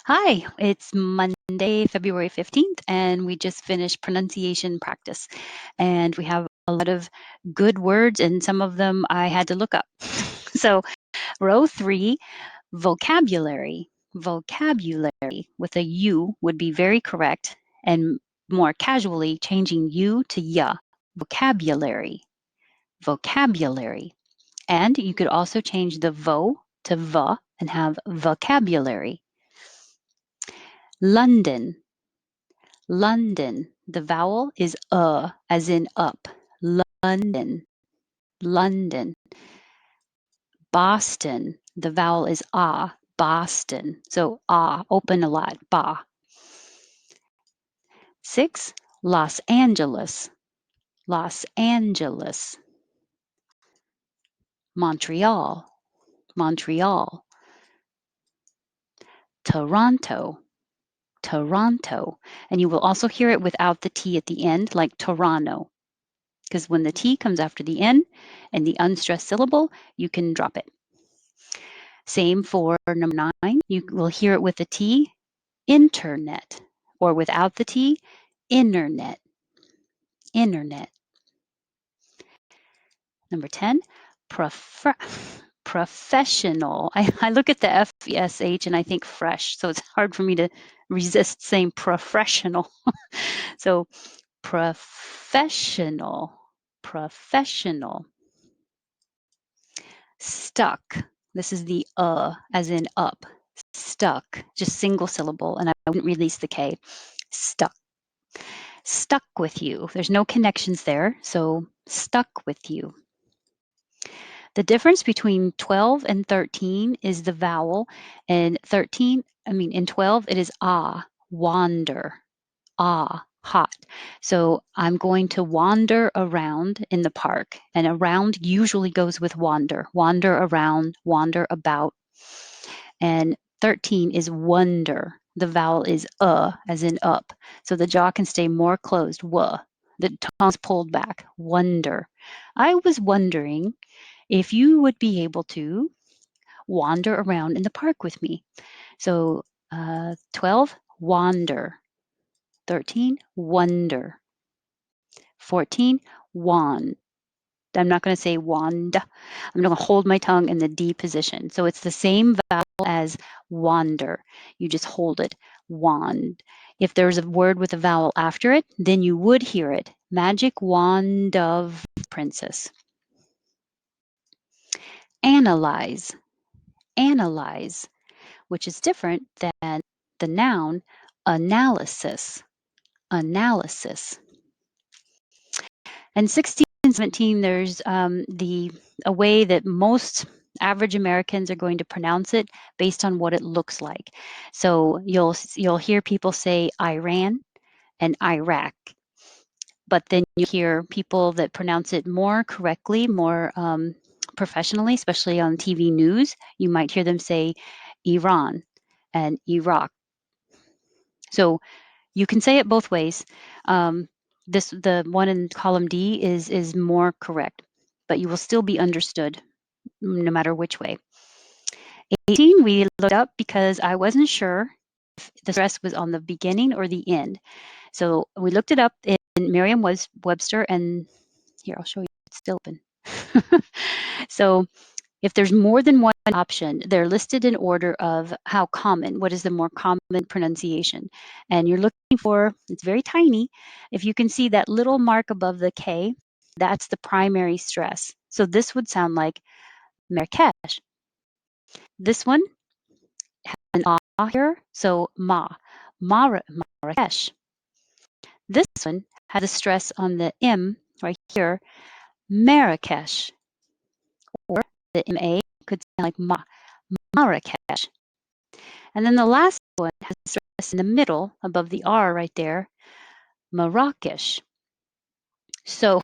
Hi, it's Monday, February 15th, and we just finished pronunciation practice. And we have a lot of good words, and some of them I had to look up. So, row 3, vocabulary. Vocabulary with a U would be very correct, and more casually changing U to ya. Vocabulary. Vocabulary. And you could also change the vo to va and have vocabulary. London. London. The vowel is as in up. London. London. Boston. The vowel is ah. Boston. So ah, open a lot. Ba. 6. Los Angeles. Los Angeles. Montreal. Montreal. Toronto. Toronto. And you will also hear it without the T at the end, like Toronto. Because when the T comes after the N and the unstressed syllable, you can drop it. Same for number 9. You will hear it with the T, internet, or without the T, internet. Internet. Number 10, professional. I look at the FSH and I think fresh, so it's hard for me to resist saying professional. So professional, professional. Stuck. This is the as in up. Stuck, just single syllable, and I wouldn't release the K. Stuck. Stuck with you. There's no connections there, so stuck with you. The difference between 12 and 13 is the vowel, and in 12 it is ah, wander, ah, hot. So I'm going to wander around in the park, and around usually goes with wander around, wander about. And 13 is wonder. The vowel is as in up. So the jaw can stay more closed, w. The tongue's pulled back, wonder. I was wondering if you would be able to wander around in the park with me. So 12, wander. 13, wonder. 14, wand. I'm not going to say wand. I'm going to hold my tongue in the D position. So it's the same vowel as wander. You just hold it, wand. If there's a word with a vowel after it, then you would hear it. Magic wand of princess. Analyze. Analyze, which is different than the noun analysis. Analysis. And 16 and 17, there's a way that most average Americans are going to pronounce it based on what it looks like. So you'll hear people say Iran and Iraq, but then you hear people that pronounce it more correctly, more professionally, especially on TV news. You might hear them say Iran and Iraq. So you can say it both ways. The one in column D is more correct, but you will still be understood no matter which way. 18, we looked up because I wasn't sure if the stress was on the beginning or the end. So we looked it up in Merriam-Webster, and here, I'll show you, it's still open. So if there's more than one option, they're listed in order of how common, what is the more common pronunciation. And you're looking for, it's very tiny. If you can see that little mark above the K, that's the primary stress. So this would sound like Marrakesh. This one has an ah here, so Marrakesh. This one has a stress on the M right here, Marrakesh. Or the MA could sound like Marrakesh. And then the last one has a stress in the middle above the R right there, Marrakesh. So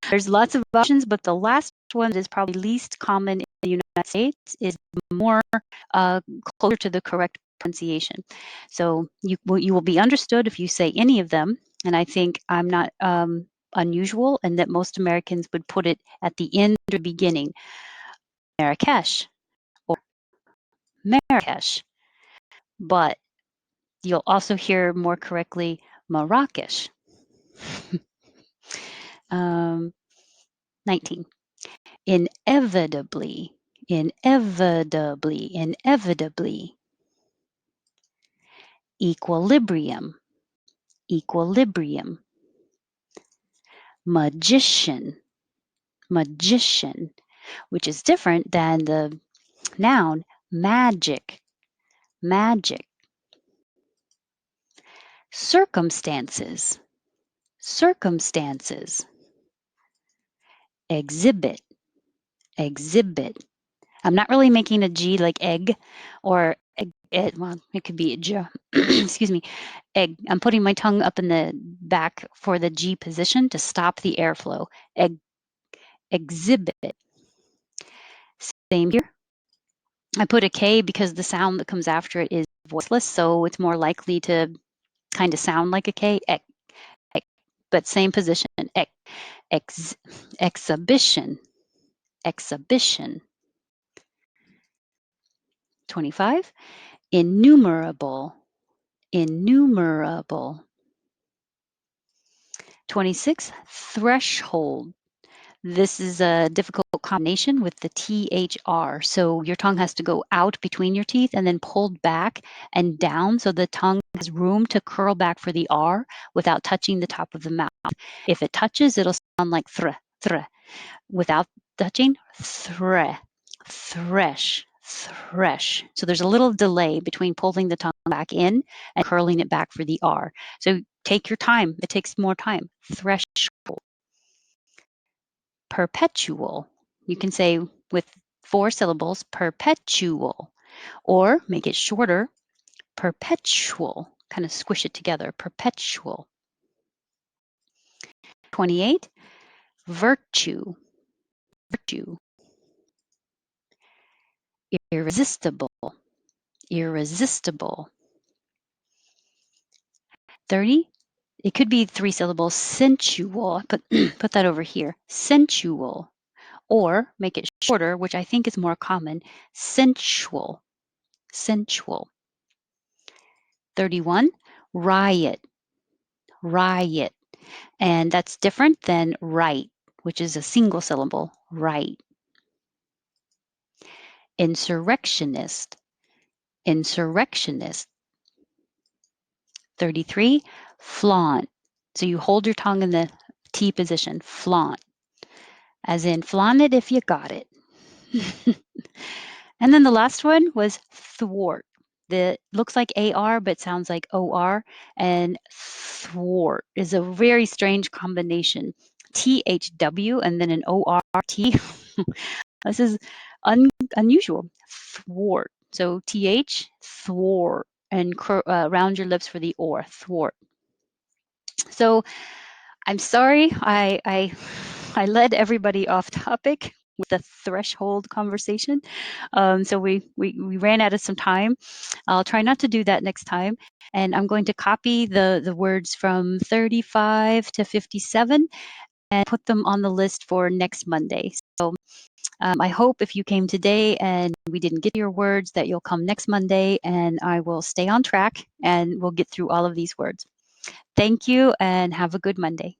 there's lots of options, but the last one that is probably least common in the United States is more closer to the correct pronunciation. So you will be understood if you say any of them. And I think I'm not unusual in that most Americans would put it at the end or beginning, Marrakesh or Marrakesh. but you'll also hear more correctly Marrakesh. 19. Inevitably, inevitably, inevitably. Equilibrium, equilibrium. Magician, magician, which is different than the noun magic, magic. Circumstances, circumstances. Exhibit, exhibit. I'm not really making a G like egg or well, it could be a J. Excuse me, egg. I'm putting my tongue up in the back for the G position to stop the airflow. Exhibit. Same here. I put a K because the sound that comes after it is voiceless, so it's more likely to kind of sound like a K. But same position. Exhibition, exhibition. 25. Innumerable, innumerable. 26. Threshold. This is a difficult combination with the THR. So your tongue has to go out between your teeth and then pulled back and down so the tongue has room to curl back for the R without touching the top of the mouth. If it touches, it'll sound like thr. Without touching, thresh, thresh. So there's a little delay between pulling the tongue back in and curling it back for the R. So take your time. It takes more time. Threshold. Perpetual. You can say with 4 syllables, perpetual, or make it shorter, perpetual. Kind of squish it together, perpetual. 28, virtue, virtue. Irresistible, irresistible. 30, it could be 3 syllables, sensual. Put that over here, sensual. Or make it shorter, which I think is more common, sensual, sensual. 31, riot, riot. And that's different than right, which is a single syllable, right. Insurrectionist, insurrectionist. 33, flaunt. So you hold your tongue in the T position, flaunt. As in, flaunt it if you got it. And then the last one was thwart. That looks like AR, but sounds like OR. And thwart is a very strange combination. THW and then an ORT. This is unusual. Thwart. So TH, thwart, and round your lips for the OR, thwart. So I'm sorry, I led everybody off topic with the threshold conversation. So we ran out of some time. I'll try not to do that next time. And I'm going to copy the words from 35 to 57 and put them on the list for next Monday. So I hope if you came today and we didn't get your words that you'll come next Monday and I will stay on track and we'll get through all of these words. Thank you and have a good Monday.